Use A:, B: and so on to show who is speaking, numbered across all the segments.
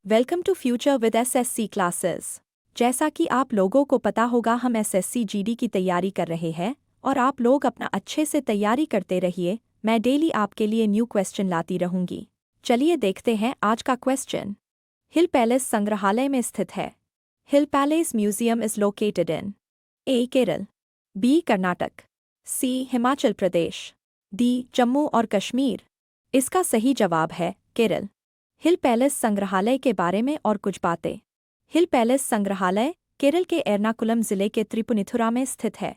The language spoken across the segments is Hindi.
A: Welcome to future with SSC classes. जैसा कि आप लोगों को पता होगा, हम एसएससी जीडी की तैयारी कर रहे हैं और आप लोग अपना अच्छे से तैयारी करते रहिए। मैं डेली आपके लिए न्यू क्वेश्चन लाती रहूंगी। चलिए देखते हैं आज का क्वेश्चन। हिल पैलेस संग्रहालय में स्थित है। Hill Palace Museum is located in A Kerala, B Karnataka, C Himachal Pradesh, D Jammu और कश्मीर। इसका सही जवाब है केरल। हिल पैलेस संग्रहालय के बारे में और कुछ बातें। हिल पैलेस संग्रहालय केरल के एर्नाकुलम जिले के त्रिपुनिथुरा में स्थित है।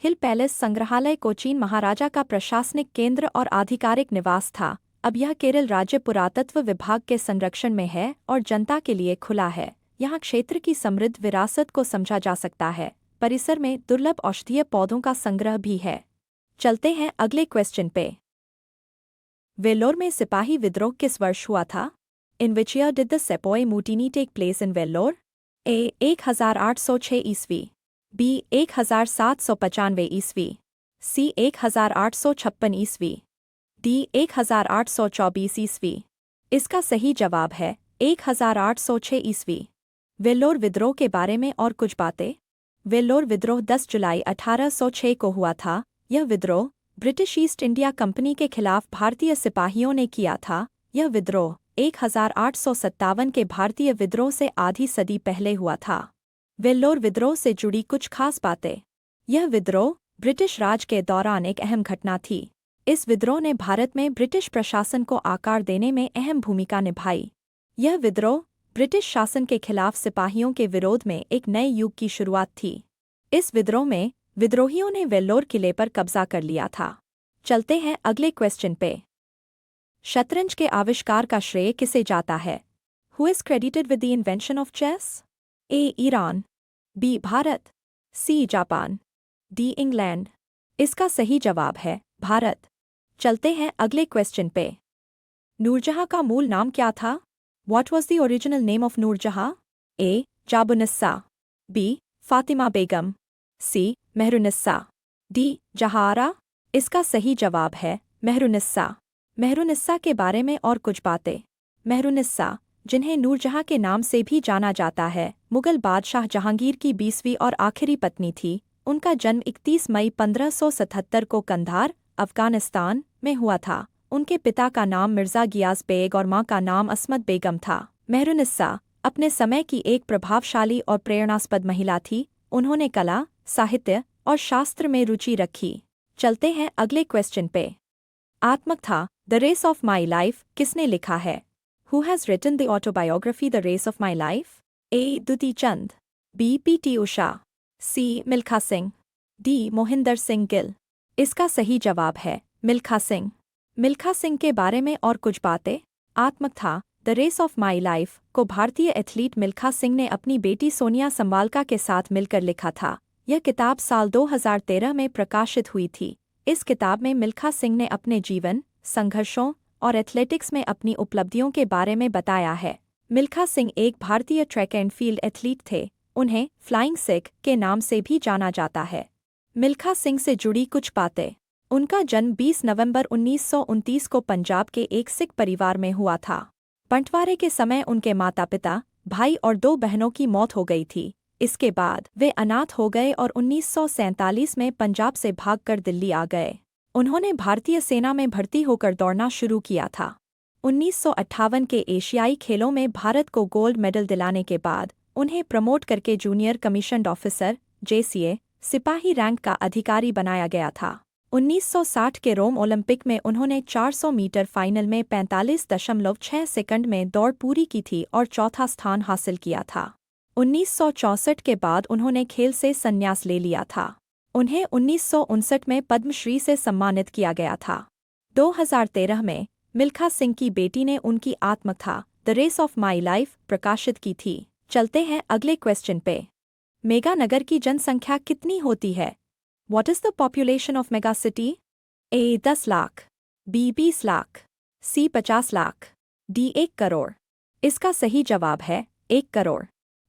A: हिल पैलेस संग्रहालय कोचीन महाराजा का प्रशासनिक केंद्र और आधिकारिक निवास था। अब यह केरल राज्य पुरातत्व विभाग के संरक्षण में है और जनता के लिए खुला है। यहाँ क्षेत्र की समृद्ध विरासत को समझा जा सकता है। परिसर में दुर्लभ औषधीय पौधों का संग्रह भी है। चलते हैं अगले क्वेश्चन पे। वेल्लोर में सिपाही विद्रोह किस वर्ष हुआ था? In which year did the Sepoy Mutiny take place in Vellore? A. 1806 ईस्वी, B. 1795 ईस्वी, C. 1856 ईस्वी, D. 1824 ईस्वी। इसका सही जवाब है 1806 ईस्वी। वेल्लोर विद्रोह के बारे में और कुछ बातें। वेल्लोर विद्रोह 10 जुलाई 1806 को हुआ था। यह विद्रोह ब्रिटिश ईस्ट इंडिया कंपनी के खिलाफ भारतीय सिपाहियों ने किया था। यह विद्रोह 1857 के भारतीय विद्रोह से आधी सदी पहले हुआ था। वेल्लोर विद्रोह से जुड़ी कुछ खास बातें। यह विद्रोह ब्रिटिश राज के दौरान एक अहम घटना थी। इस विद्रोह ने भारत में ब्रिटिश प्रशासन को आकार देने में अहम भूमिका निभाई। यह विद्रोह ब्रिटिश शासन के खिलाफ सिपाहियों के विरोध में एक नए युग की शुरुआत थी। इस विद्रोह में विद्रोहियों ने वेल्लोर किले पर कब्जा कर लिया था। चलते हैं अगले क्वेश्चन पे। शतरंज के आविष्कार का श्रेय किसे जाता है? Who is credited with the invention of chess? A. Iran, B. Bharat, C. Japan, D. England. इसका सही जवाब है भारत। चलते हैं अगले क्वेश्चन पे। नूरजहाँ का मूल नाम क्या था? What was the original name of Noorjahan? A. जाबुनिस्सा, B. Fatima Begum, C. मेहरुनिस्सा, D. Jahanara. इसका सही जवाब है मेहरुनिस्सा। मेहरुनिस्सा के बारे में और कुछ बातें। मेहरुनिस्सा, जिन्हें नूरजहाँ के नाम से भी जाना जाता है, मुगल बादशाह जहांगीर की 20वीं और आखिरी पत्नी थी। उनका जन्म 31 मई 1577 को कंधार, अफगानिस्तान में हुआ था। उनके पिता का नाम मिर्ज़ा गियास बेग और मां का नाम असमत बेगम था। मेहरुनिस्सा अपने समय की एक प्रभावशाली और प्रेरणास्पद महिला थी। उन्होंने कला, साहित्य और शास्त्र में रुचि रखी। चलते हैं अगले क्वेश्चन पे। आत्मकथा the race of my life किसने लिखा है? Who has written the autobiography the race of my life? A. Dutee Chand, B. PT. Usha, C. Milkha Singh, D. Mohinder Singh Gill. इसका सही जवाब है मिल्खा सिंह। मिल्खा सिंह के बारे में और कुछ बातें। आत्मकथा the race of my life को भारतीय एथलीट मिल्खा सिंह ने अपनी बेटी सोनिया संबालका के साथ मिलकर लिखा था। यह किताब साल 2013 में प्रकाशित हुई थी। इस किताब में मिल्खा सिंह ने अपने जीवन, संघर्षों और एथलेटिक्स में अपनी उपलब्धियों के बारे में बताया है। मिल्खा सिंह एक भारतीय ट्रैक एंड फील्ड एथलीट थे। उन्हें फ्लाइंग सिख के नाम से भी जाना जाता है। मिल्खा सिंह से जुड़ी कुछ बातें। उनका जन्म 20 नवंबर 1929 को पंजाब के एक सिख परिवार में हुआ था। बंटवारे के समय उनके माता पिता, भाई और 2 बहनों की मौत हो गई थी। इसके बाद वे अनाथ हो गए और 1947 में पंजाब से भागकर दिल्ली आ गए। उन्होंने भारतीय सेना में भर्ती होकर दौड़ना शुरू किया था। 1958 के एशियाई खेलों में भारत को गोल्ड मेडल दिलाने के बाद उन्हें प्रमोट करके जूनियर कमीशन्ड ऑफिसर (JCA) सिपाही रैंक का अधिकारी बनाया गया था। 1960 के रोम ओलंपिक में उन्होंने 400 मीटर फाइनल में 45.6 सेकंड में दौड़ पूरी की थी और चौथा स्थान हासिल किया था। 1964 के बाद उन्होंने खेल से संन्यास ले लिया था। उन्हें 1959 में पद्मश्री से सम्मानित किया गया था। 2013 में मिल्खा सिंह की बेटी ने उनकी आत्मकथा the race of my life प्रकाशित की थी। चलते हैं अगले क्वेश्चन पे। मेगानगर की जनसंख्या कितनी होती है? What is the population of mega city? A. 10 lakh, B. 20 lakh, C. 50 lakh, D. 1 crore. इसका सही जवाब है 1 करोड़।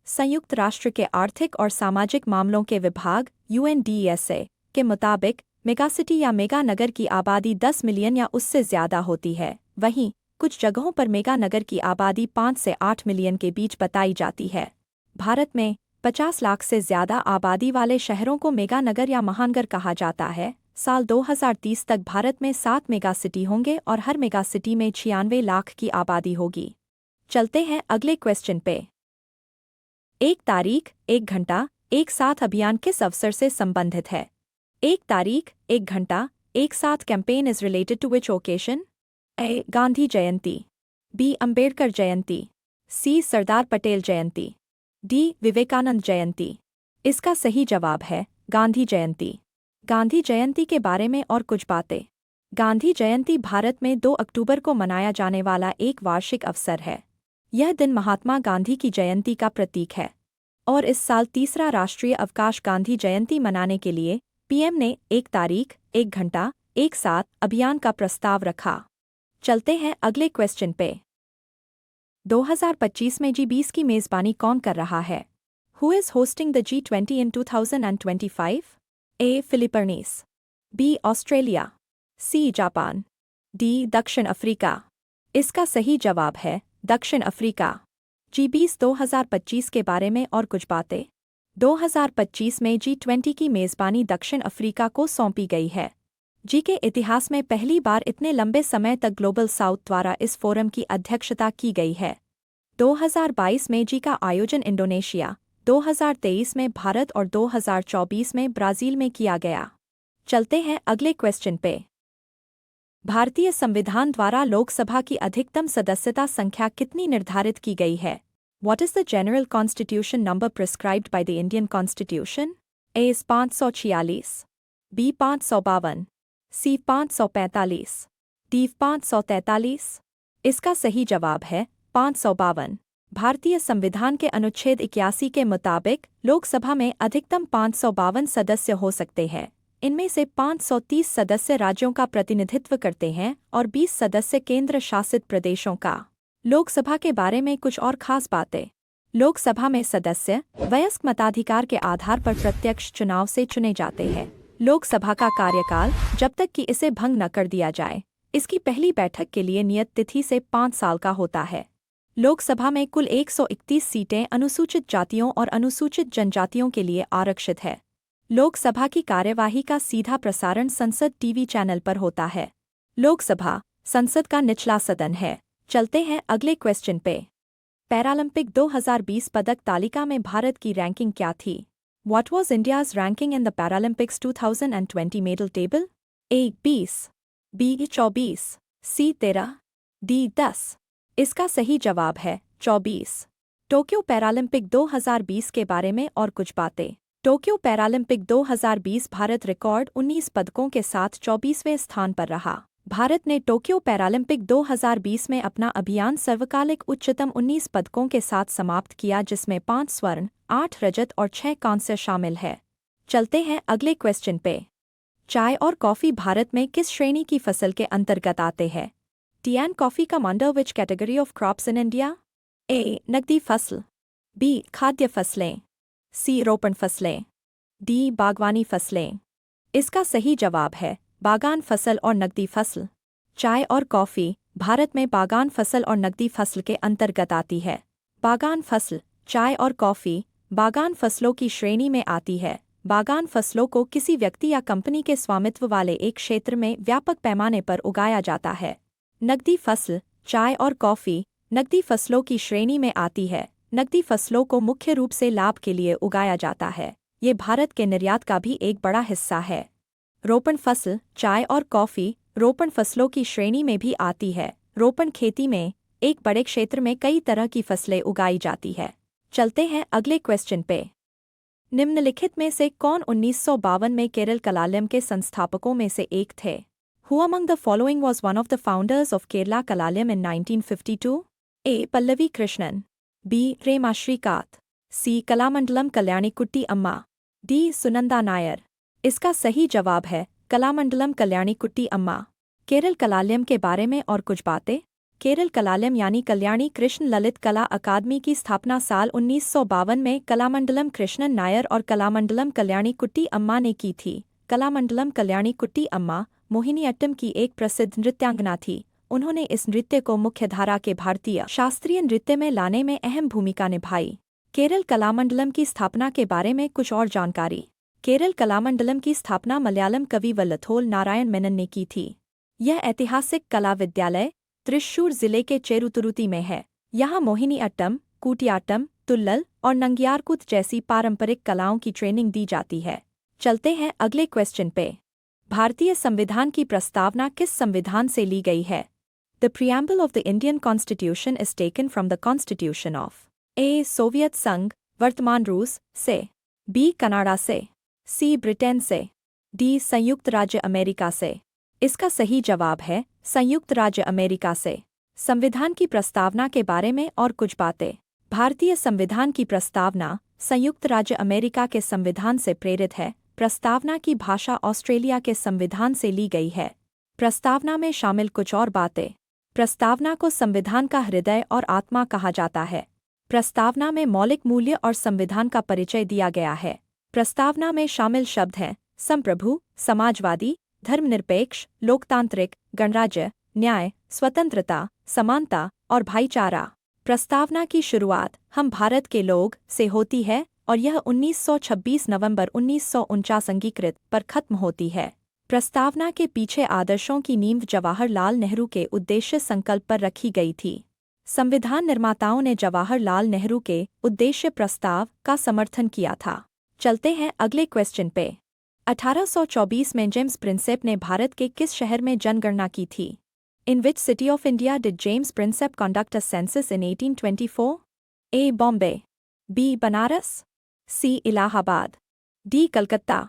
A: संयुक्त राष्ट्र के आर्थिक और सामाजिक मामलों के विभाग UNDSA के मुताबिक मेगासिटी या मेगा नगर की आबादी 10 मिलियन या उससे ज़्यादा होती है। वहीं कुछ जगहों पर मेगा नगर की आबादी 5 से 8 मिलियन के बीच बताई जाती है। भारत में 50 लाख से ज्यादा आबादी वाले शहरों को मेगा नगर या महानगर कहा जाता है। साल 2030 तक भारत में 7 मेगा सिटी होंगे और हर मेगा सिटी में 96 लाख की आबादी होगी। चलते हैं अगले क्वेश्चन पे। एक तारीख, एक घंटा, एक साथ अभियान किस अवसर से संबंधित है? एक तारीख, एक घंटा, एक साथ campaign is related to which occasion? A. Gandhi Jayanti, B. Ambedkar Jayanti, C. Sardar Patel Jayanti, D. Vivekananda Jayanti. इसका सही जवाब है गांधी जयंती। गांधी जयंती के बारे में और कुछ बातें। गांधी जयंती भारत में 2 अक्टूबर को मनाया जाने वाला एक वार्षिक अवसर है। यह दिन महात्मा गांधी की जयंती का प्रतीक है और इस साल तीसरा राष्ट्रीय अवकाश गांधी जयंती मनाने के लिए पीएम ने एक तारीख, एक घंटा, एक साथ अभियान का प्रस्ताव रखा। चलते हैं अगले क्वेश्चन पे। 2025 में G20 की मेज़बानी कौन कर रहा है? Who is hosting the G20 in 2025? A. Philippines, B. Australia, C. Japan, D. दक्षिण अफ्रीका। इसका सही जवाब है दक्षिण अफ्रीका। G20 2025 के बारे में और कुछ बातें। 2025 में G20 की मेज़बानी दक्षिण अफ्रीका को सौंपी गई है। जी के इतिहास में पहली बार इतने लंबे समय तक ग्लोबल साउथ द्वारा इस फोरम की अध्यक्षता की गई है। 2022 में जी का आयोजन इंडोनेशिया, 2023 में भारत और 2024 में ब्राज़ील में किया गया। चलते हैं अगले क्वेश्चन पे। भारतीय संविधान द्वारा लोकसभा की अधिकतम सदस्यता संख्या कितनी निर्धारित की गई है? What is the general constitution number prescribed by the Indian Constitution? A is 546, B 552, C 545, D 543। इसका सही जवाब है 552। भारतीय संविधान के अनुच्छेद 81 के मुताबिक लोकसभा में अधिकतम 552 सदस्य हो सकते हैं। इनमें से 530 सदस्य राज्यों का प्रतिनिधित्व करते हैं और 20 सदस्य केंद्र शासित प्रदेशों का। लोकसभा के बारे में कुछ और खास बातें। लोकसभा में सदस्य वयस्क मताधिकार के आधार पर प्रत्यक्ष चुनाव से चुने जाते हैं। लोकसभा का कार्यकाल जब तक कि इसे भंग न कर दिया जाए, इसकी पहली बैठक के लिए नियत तिथि से 5 साल का होता है। लोकसभा में कुल 131 सीटें अनुसूचित जातियों और अनुसूचित जनजातियों के लिए आरक्षित है। लोकसभा की कार्यवाही का सीधा प्रसारण संसद टीवी चैनल पर होता है। लोकसभा संसद का निचला सदन है। चलते हैं अगले क्वेश्चन पे। पैरालंपिक 2020 पदक तालिका में भारत की रैंकिंग क्या थी? What was India's ranking in the Paralympics 2020 medal table? A 20, B 24, C 13, D 10। इसका सही जवाब है 24। टोक्यो पैरालंपिक 2020 के बारे में और कुछ बातें। टोक्यो पैरालंपिक 2020 भारत रिकॉर्ड 19 पदकों के साथ 24वें स्थान पर रहा। भारत ने टोक्यो पैरालंपिक 2020 में अपना अभियान सर्वकालिक उच्चतम 19 पदकों के साथ समाप्त किया, जिसमें 5 स्वर्ण, 8 रजत और 6 कांस्य शामिल है। चलते हैं अगले क्वेश्चन पे। चाय और कॉफ़ी भारत में किस श्रेणी की फसल के अंतर्गत आते हैं? Tea and coffee come under which category of crops in India? A नकदी फसल, बी खाद्य फसलें, सी रोपण फसलें, डी बागवानी फसलें। इसका सही जवाब है बागान फसल और नकदी फसल। चाय और कॉफ़ी भारत में बागान फसल और नकदी फसल के अंतर्गत आती है। बागान फसल चाय और कॉफ़ी बागान फसलों की श्रेणी में आती है। बागान फसलों को किसी व्यक्ति या कंपनी के स्वामित्व वाले एक क्षेत्र में व्यापक पैमाने पर उगाया जाता है। नकदी फसल चाय और कॉफ़ी नकदी फसलों की श्रेणी में आती है। नकदी फसलों को मुख्य रूप से लाभ के लिए उगाया जाता है। ये भारत के निर्यात का भी एक बड़ा हिस्सा है। रोपण फसल चाय और कॉफ़ी रोपण फसलों की श्रेणी में भी आती है। रोपण खेती में एक बड़े क्षेत्र में कई तरह की फसलें उगाई जाती है। चलते हैं अगले क्वेश्चन पे। निम्नलिखित में से कौन 1952 में केरल कलालयम के संस्थापकों में से एक थे? Who among the following was one of the founders of Kerala Kalalayam in 1952? A. Pallavi Krishnan, B. Rema Shrikant, C. Kalamandalam Kalyanikutty Amma, D. Sunanda Nair। इसका सही जवाब है कलामंडलम कल्याणीकुट्टी अम्मा। केरल कलालयम के बारे में और कुछ बातें। केरल कलालयम यानी कल्याणी कृष्ण ललित कला अकादमी की स्थापना साल 1952 में कलामंडलम कृष्णन नायर और कलामंडलम कल्याणीकुट्टी अम्मा ने की थी। कलामंडलम कल्याणीकुट्टी अम्मा मोहिनीअट्टम की एक प्रसिद्ध नृत्यांगना थी। उन्होंने इस नृत्य को मुख्यधारा के भारतीय शास्त्रीय नृत्य में लाने में अहम भूमिका निभाई। केरल कलामंडलम की स्थापना के बारे में कुछ और जानकारी। केरल कलामंडलम की स्थापना मलयालम कवि वल्लथोल नारायण मेनन ने की थी। यह ऐतिहासिक कला विद्यालय त्रिशूर जिले के चेरुतुरुती में है। यहाँ मोहिनी अट्टम, कूटियाट्टम, तुल्लल और नंगियारकूत जैसी पारंपरिक कलाओं की ट्रेनिंग दी जाती है। चलते हैं अगले क्वेश्चन पे। भारतीय संविधान की प्रस्तावना किस संविधान से ली गई है? The preamble of the Indian constitution is taken from the constitution of A. Soviet संघ वर्तमान रूस से, बी. कनाडा से, सी. ब्रिटेन से, डी. संयुक्त राज्य अमेरिका से। इसका सही जवाब है संयुक्त राज्य अमेरिका से। संविधान की प्रस्तावना के बारे में और कुछ बातें। भारतीय संविधान की प्रस्तावना संयुक्त राज्य अमेरिका के संविधान से प्रेरित है। प्रस्तावना की भाषा ऑस्ट्रेलिया के संविधान से ली गई है। प्रस्तावना में शामिल कुछ और बातें। प्रस्तावना को संविधान का हृदय और आत्मा कहा जाता है। प्रस्तावना में मौलिक मूल्य और संविधान का परिचय दिया गया है। प्रस्तावना में शामिल शब्द हैं संप्रभु, समाजवादी, धर्मनिरपेक्ष, लोकतांत्रिक, गणराज्य, न्याय, स्वतंत्रता, समानता और भाईचारा। प्रस्तावना की शुरुआत हम भारत के लोग से होती है और यह 1926 नवंबर 1949 अंगीकृत पर खत्म होती है। प्रस्तावना के पीछे आदर्शों की नींव जवाहरलाल नेहरू के उद्देश्य संकल्प पर रखी गई थी। संविधान निर्माताओं ने जवाहरलाल नेहरू के उद्देश्य प्रस्ताव का समर्थन किया था। चलते हैं अगले क्वेश्चन पे। 1824 में जेम्स प्रिंसेप ने भारत के किस शहर में जनगणना की थी? In which city of India did James Prinsep conduct a census in 1824? A. Bombay, B. Banaras, C. Allahabad, D. Calcutta.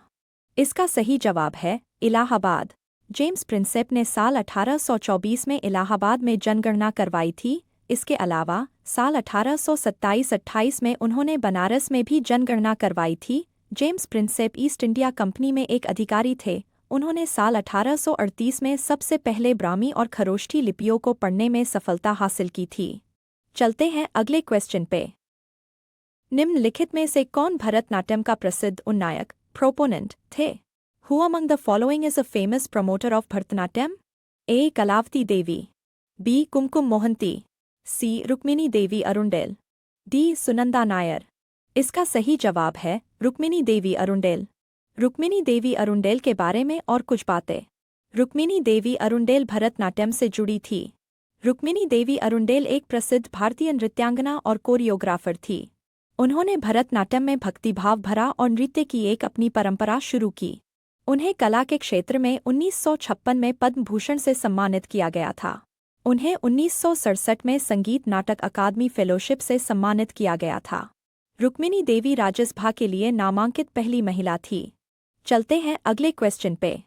A: इसका सही जवाब है इलाहाबाद। जेम्स प्रिंसेप ने साल 1824 में इलाहाबाद में जनगणना करवाई थी। इसके अलावा साल 1827-28 में उन्होंने बनारस में भी जनगणना करवाई थी। James Prinsep east India company में एक अधिकारी थे। उन्होंने साल 1838 में सबसे पहले ब्राह्मी और खरोष्ठी लिपियों को पढ़ने में सफलता हासिल की थी। चलते हैं अगले क्वेश्चन पे। निम्नलिखित में से कौन भरतनाट्यम का प्रसिद्ध उन्नायक प्रोपोनेंट थे? Who among the following is a famous promoter of Bharatanatyam? A. Kalavati Devi, B. Kumkum Mohanty, C. Rukmini Devi Arundale, D. Sunanda Nair. इसका सही जवाब है रुक्मिणी देवी अरुंडेल। रुक्मिणी देवी अरुंडेल के बारे में और कुछ बातें। रुक्मिणी देवी अरुंडेल भरतनाट्यम से जुड़ी थी। रुक्मिणी देवी अरुंडेल एक प्रसिद्ध भारतीय नृत्यांगना और कोरियोग्राफर थी। उन्होंने भरतनाट्यम में भक्तिभाव भरा और नृत्य की एक अपनी परंपरा शुरू की। उन्हें कला के क्षेत्र में 1956 में पद्म भूषण से सम्मानित किया गया था। उन्हें 1967 में संगीत नाटक अकादमी फेलोशिप से सम्मानित किया गया था। रुक्मिणी देवी राज्यसभा के लिए नामांकित पहली महिला थी। चलते हैं अगले क्वेश्चन पे।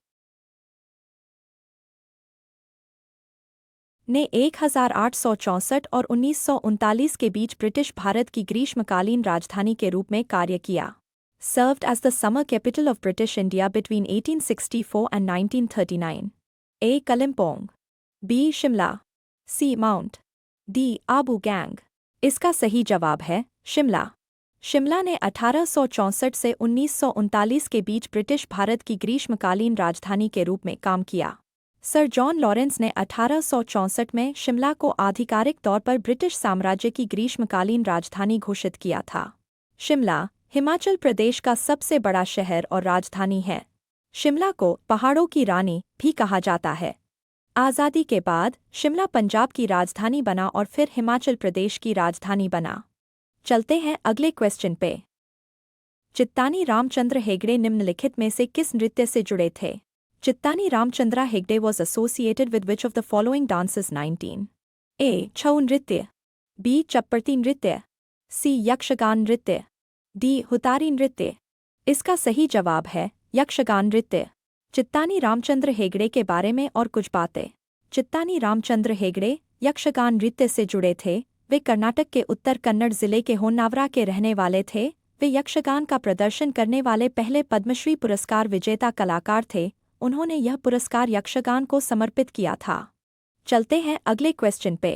A: ने 1864 और 1939 के बीच ब्रिटिश भारत की ग्रीष्मकालीन राजधानी के रूप में कार्य किया। Served as the summer capital of British India between 1864 and 1939। A. Kalimpong, B. Shimla, C. Mount, D. Abu गैंग। इसका सही जवाब है शिमला। शिमला ने 1864 से 1939 के बीच ब्रिटिश भारत की ग्रीष्मकालीन राजधानी के रूप में काम किया। सर जॉन लॉरेंस ने 1864 में शिमला को आधिकारिक तौर पर ब्रिटिश साम्राज्य की ग्रीष्मकालीन राजधानी घोषित किया था। शिमला हिमाचल प्रदेश का सबसे बड़ा शहर और राजधानी है। शिमला को पहाड़ों की रानी भी कहा जाता है। आज़ादी के बाद शिमला पंजाब की राजधानी बना और फिर हिमाचल प्रदेश की राजधानी बना। चलते हैं अगले क्वेश्चन पे। चित्तानी रामचंद्र हेगड़े निम्नलिखित में से किस नृत्य से जुड़े थे? Chittani Ramchandra Hegde was associated with which of the following dances 19? ए. छऊ नृत्य, बी. चप्पड़ती नृत्य, सी. यक्षगान नृत्य, डी. हुतारी नृत्य। इसका सही जवाब है यक्षगान नृत्य। चित्तानी रामचंद्र हेगड़े के बारे में और कुछ बातें। चित्तानी रामचंद्र हेगड़े यक्षगान नृत्य से जुड़े थे। वे कर्नाटक के उत्तर कन्नड़ जिले के होन्नावरा के रहने वाले थे। वे यक्षगान का प्रदर्शन करने वाले पहले पद्मश्री पुरस्कार विजेता कलाकार थे। उन्होंने यह पुरस्कार यक्षगान को समर्पित किया था। चलते हैं अगले क्वेश्चन पे।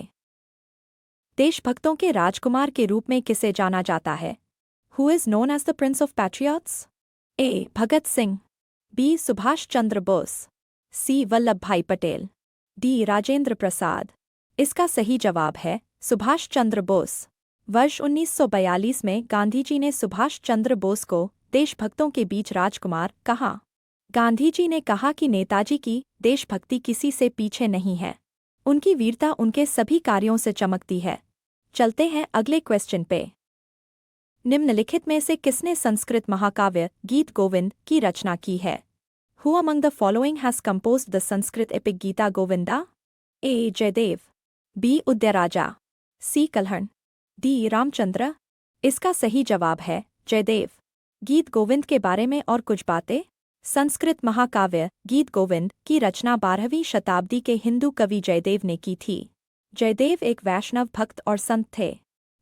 A: देशभक्तों के राजकुमार के रूप में किसे जाना जाता है? Who is known as the prince of patriots? A. Bhagat Singh, B. Subhash Chandra Bose, C. Vallabhbhai Patel, D Rajendra Prasad. इसका सही जवाब है सुभाष चंद्र बोस। वर्ष 1942 में गांधी जी ने सुभाष चंद्र बोस को देशभक्तों के बीच राजकुमार कहा। गांधी जी ने कहा कि नेताजी की देशभक्ति किसी से पीछे नहीं है, उनकी वीरता उनके सभी कार्यों से चमकती है। चलते हैं अगले क्वेश्चन पे। निम्नलिखित में से किसने संस्कृत महाकाव्य गीत गोविंद की रचना की है? Who among the following has composed the Sanskrit epic Gita Govinda? A. Jaydev, B. उदयराजा, C. Kalhana, D. Ramchandra. इसका सही जवाब है जयदेव। गीत गोविंद के बारे में और कुछ बातें। संस्कृत महाकाव्य गीत गोविंद की रचना 12वीं शताब्दी के हिंदू कवि जयदेव ने की थी। जयदेव एक वैष्णव भक्त और संत थे।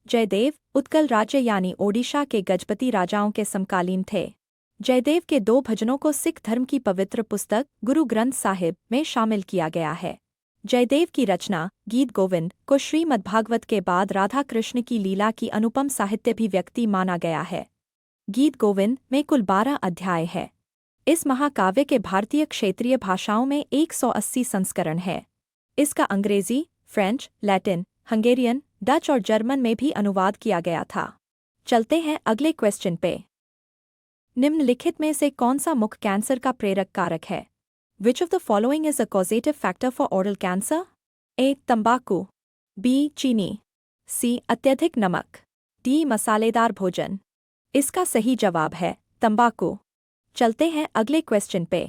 A: जयदेव उत्कल राज्य यानी ओडिशा के गजपति राजाओं के समकालीन थे। जयदेव के 2 भजनों को सिख धर्म की पवित्र पुस्तक गुरु ग्रंथ साहिब में शामिल किया गया है। जयदेव की रचना गीत गोविंद को श्रीमद्भागवत के बाद राधा कृष्ण की लीला की अनुपम साहित्याभिव्यक्ति माना गया है। गीत गोविंद में कुल 12 अध्याय है। इस महाकाव्य के भारतीय क्षेत्रीय भाषाओं में 180 संस्करण है। इसका अंग्रेजी, फ्रेंच, लैटिन, हंगेरियन, डच और जर्मन में भी अनुवाद किया गया था। चलते हैं अगले क्वेश्चन पे। निम्नलिखित में से कौन सा मुख कैंसर का प्रेरक कारक है? Which of the following is a causative factor for oral cancer? A. तंबाकू, B. चीनी, C. अत्यधिक नमक, D. मसालेदार भोजन। इसका सही जवाब है तंबाकू। चलते हैं अगले क्वेश्चन पे।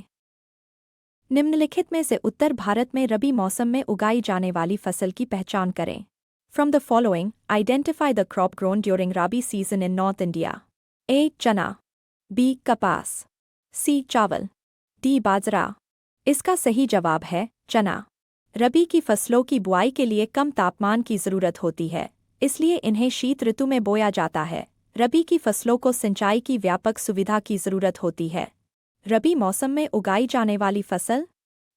A: निम्नलिखित में से उत्तर भारत में रबी मौसम में उगाई जाने वाली फसल की पहचान करें। From the following, identify the crop grown during Rabi season in North India. A. चना, B. कपास, C. चावल, D. बाजरा। इसका सही जवाब है चना। रबी की फसलों की बुआई के लिए कम तापमान की जरूरत होती है, इसलिए इन्हें शीत ऋतु में बोया जाता है। रबी की फसलों को सिंचाई की व्यापक सुविधा की जरूरत होती है। रबी मौसम में उगाई जाने वाली फसल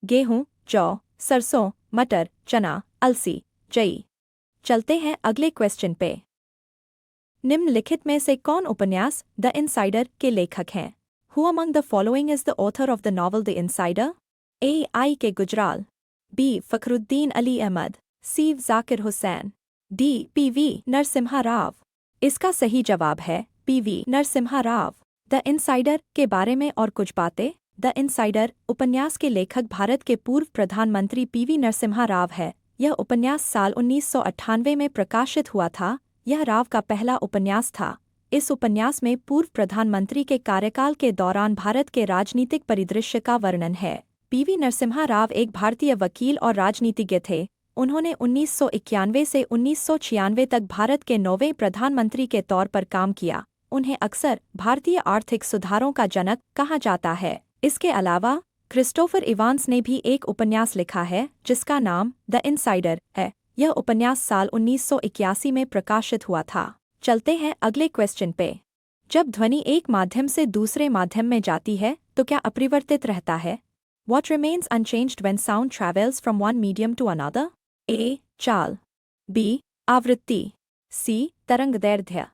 A: गेहूं, जौ, सरसों, मटर, चना, अलसी, जई। चलते हैं अगले क्वेश्चन पे। निम्नलिखित में से कौन उपन्यास द इनसाइडर के लेखक हैं? Who among the following is the author of the novel The Insider? A. आई के Gujral, B. Fakhruddin Ali Ahmad, C. Zakir Hussain, D. P.V. Narasimha Rao. इसका सही जवाब है P.V. Narasimha Rao. The insider के बारे में और कुछ बातें। द इनसाइडर उपन्यास के लेखक भारत के पूर्व प्रधानमंत्री P.V. नरसिम्हा राव है। यह उपन्यास साल 1998 में प्रकाशित हुआ था। यह राव का पहला उपन्यास था। इस उपन्यास में पूर्व प्रधानमंत्री के कार्यकाल के दौरान भारत के राजनीतिक परिदृश्य का वर्णन है। P.V. नरसिम्हा राव एक भारतीय वकील और राजनीतिज्ञ थे। उन्होंने 1991 से 1996 तक भारत के 9वें प्रधानमंत्री के तौर पर काम किया। उन्हें अक्सर भारतीय आर्थिक सुधारों का जनक कहा जाता है। इसके अलावा क्रिस्टोफर इवांस ने भी एक उपन्यास लिखा है जिसका नाम द इनसाइडर है। यह उपन्यास साल 1981 में प्रकाशित हुआ था। चलते हैं अगले क्वेश्चन पे। जब ध्वनि एक माध्यम से दूसरे माध्यम में जाती है तो क्या अपरिवर्तित रहता है? What remains unchanged when sound travels from one medium to another? A. चाल, B. आवृत्ति, C. तरंगदैर्घ्य,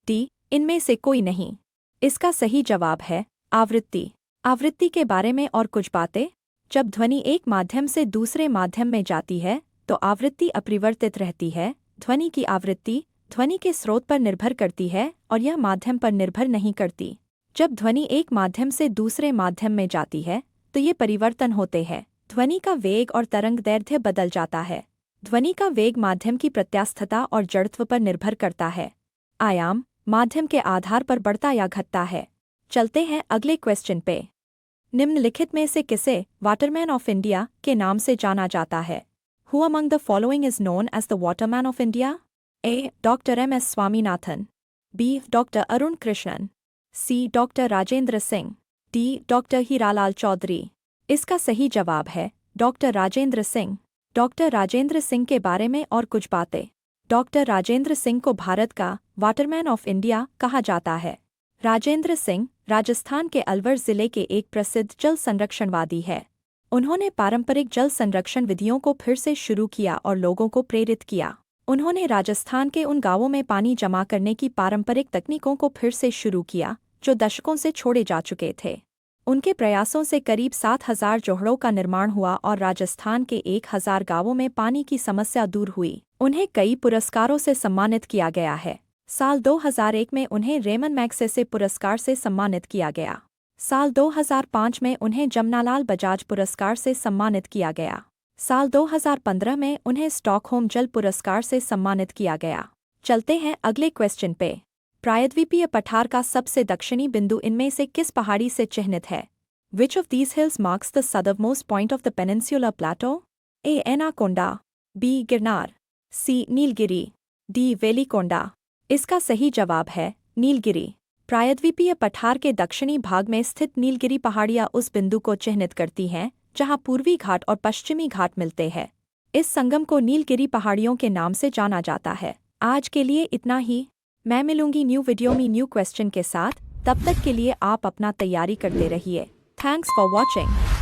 A: D. इनमें से कोई नहीं। इसका सही जवाब है आवृत्ति। आवृत्ति के बारे में और कुछ बातें। जब ध्वनि एक माध्यम से दूसरे माध्यम में जाती है तो आवृत्ति अपरिवर्तित रहती है। ध्वनि की आवृत्ति ध्वनि के स्रोत पर निर्भर करती है और यह माध्यम पर निर्भर नहीं करती। जब ध्वनि एक माध्यम से दूसरे माध्यम में जाती है तो ये परिवर्तन होते हैं। ध्वनि का वेग और तरंगदैर्घ्य बदल जाता है। ध्वनि का वेग माध्यम की प्रत्यास्थता और जड़त्व पर निर्भर करता है। आयाम माध्यम के आधार पर बढ़ता या घटता है। चलते हैं अगले क्वेश्चन पे। निम्नलिखित में से किसे वाटरमैन ऑफ इंडिया के नाम से जाना जाता है? Who among the following is known as the Waterman of India? A. Dr. M.S. Swaminathan, B. Dr. Arun Krishnan, C. Dr. Rajendra Singh, D. Dr. Hiralal Chaudhary. इसका सही जवाब है डॉक्टर राजेंद्र सिंह। डॉक्टर राजेंद्र सिंह के बारे में और कुछ बातें। डॉक्टर राजेंद्र सिंह को भारत का वाटरमैन ऑफ इंडिया कहा जाता है। राजेंद्र सिंह राजस्थान के अलवर जिले के एक प्रसिद्ध जल संरक्षणवादी है। उन्होंने पारंपरिक जल संरक्षण विधियों को फिर से शुरू किया और लोगों को प्रेरित किया। उन्होंने राजस्थान के उन गांवों में पानी जमा करने की पारंपरिक तकनीकों को फिर से शुरू किया जो दशकों से छोड़े जा चुके थे। उनके प्रयासों से करीब 7,000 जोहड़ों का निर्माण हुआ और राजस्थान के 1,000 गांवों में पानी की समस्या दूर हुई। उन्हें कई पुरस्कारों से सम्मानित किया गया है। साल 2001 में उन्हें रेमन मैग्सेसे पुरस्कार से सम्मानित किया गया। साल 2005 में उन्हें जमनालाल बजाज पुरस्कार से सम्मानित किया गया। साल 2015 में उन्हें स्टॉकहोम जल पुरस्कार से सम्मानित किया गया। चलते हैं अगले क्वेश्चन पे। प्रायद्वीपीय पठार का सबसे दक्षिणी बिंदु इनमें से किस पहाड़ी से चिह्नित है? Which of these hills marks the southernmost point of the peninsular plateau? A. Anaconda, B. Girnar, C. Nilgiri, D. Velikonda. इसका सही जवाब है नीलगिरी। प्रायद्वीपीय पठार के दक्षिणी भाग में स्थित नीलगिरी पहाड़ियाँ उस बिंदु को चिह्नित करती हैं जहाँ पूर्वी घाट और पश्चिमी घाट मिलते हैं। इस संगम को नीलगिरी पहाड़ियों के नाम से जाना जाता है। आज के लिए इतना ही। मैं मिलूंगी न्यू वीडियो में न्यू क्वेश्चन के साथ। तब तक के लिए आप अपना तैयारी करते रहिए। Thanks for watching.